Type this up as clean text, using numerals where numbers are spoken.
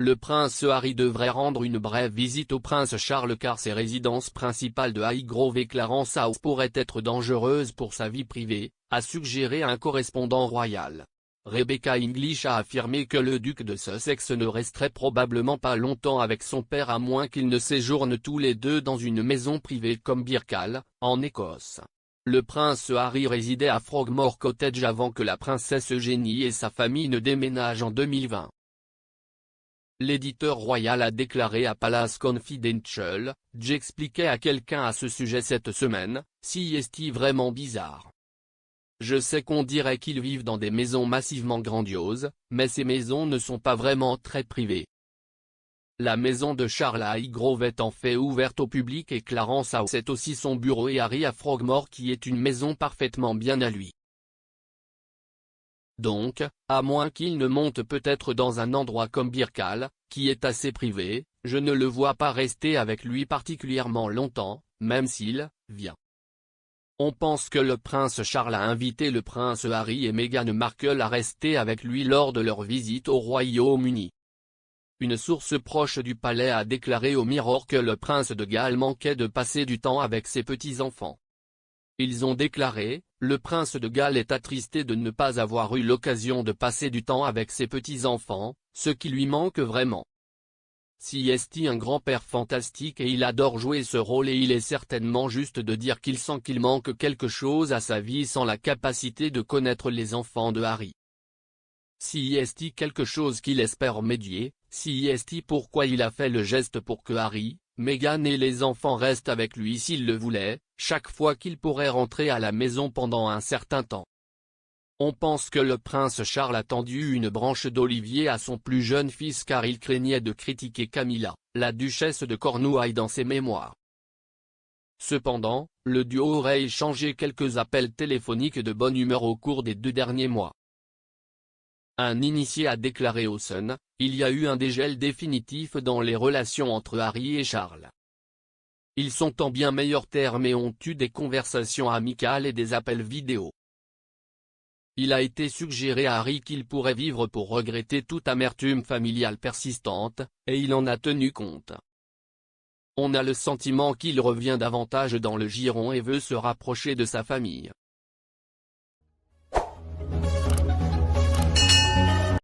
Le prince Harry devrait rendre une brève visite au prince Charles car ses résidences principales de Highgrove et Clarence House pourraient être dangereuses pour sa vie privée, a suggéré un correspondant royal. Rebecca English a affirmé que le duc de Sussex ne resterait probablement pas longtemps avec son père à moins qu'ils ne séjournent tous les deux dans une maison privée comme Birkall, en Écosse. Le prince Harry résidait à Frogmore Cottage avant que la princesse Eugénie et sa famille ne déménagent en 2020. L'éditeur royal a déclaré à Palace Confidential: « J'expliquais à quelqu'un à ce sujet cette semaine, si est vraiment bizarre. Je sais qu'on dirait qu'ils vivent dans des maisons massivement grandioses, mais ces maisons ne sont pas vraiment très privées. La maison de Charles à Highgrove est en fait ouverte au public et Clarence House est aussi son bureau et Harry à Frogmore qui est une maison parfaitement bien à lui. Donc, à moins qu'il ne monte peut-être dans un endroit comme Birkall, qui est assez privé, je ne le vois pas rester avec lui particulièrement longtemps, même s'il vient. » On pense que le prince Charles a invité le prince Harry et Meghan Markle à rester avec lui lors de leur visite au Royaume-Uni. Une source proche du palais a déclaré au Mirror que le prince de Galles manquait de passer du temps avec ses petits-enfants. Ils ont déclaré: « Le prince de Galles est attristé de ne pas avoir eu l'occasion de passer du temps avec ses petits-enfants, ce qui lui manque vraiment. C'est un grand-père fantastique et il adore jouer ce rôle et il est certainement juste de dire qu'il sent qu'il manque quelque chose à sa vie sans la capacité de connaître les enfants de Harry. C'est quelque chose qu'il espère médier, c'est pourquoi il a fait le geste pour que Harry, Meghan et les enfants restent avec lui s'ils le voulaient, chaque fois qu'il pourrait rentrer à la maison pendant un certain temps. On pense que le prince Charles a tendu une branche d'olivier à son plus jeune fils car il craignait de critiquer Camilla, la duchesse de Cornouailles dans ses mémoires. Cependant, le duo aurait échangé quelques appels téléphoniques de bonne humeur au cours des 2 derniers mois. Un initié a déclaré au Sun: « Il y a eu un dégel définitif dans les relations entre Harry et Charles. Ils sont en bien meilleurs termes et ont eu des conversations amicales et des appels vidéo. Il a été suggéré à Harry qu'il pourrait vivre pour regretter toute amertume familiale persistante, et il en a tenu compte. On a le sentiment qu'il revient davantage dans le giron et veut se rapprocher de sa famille. »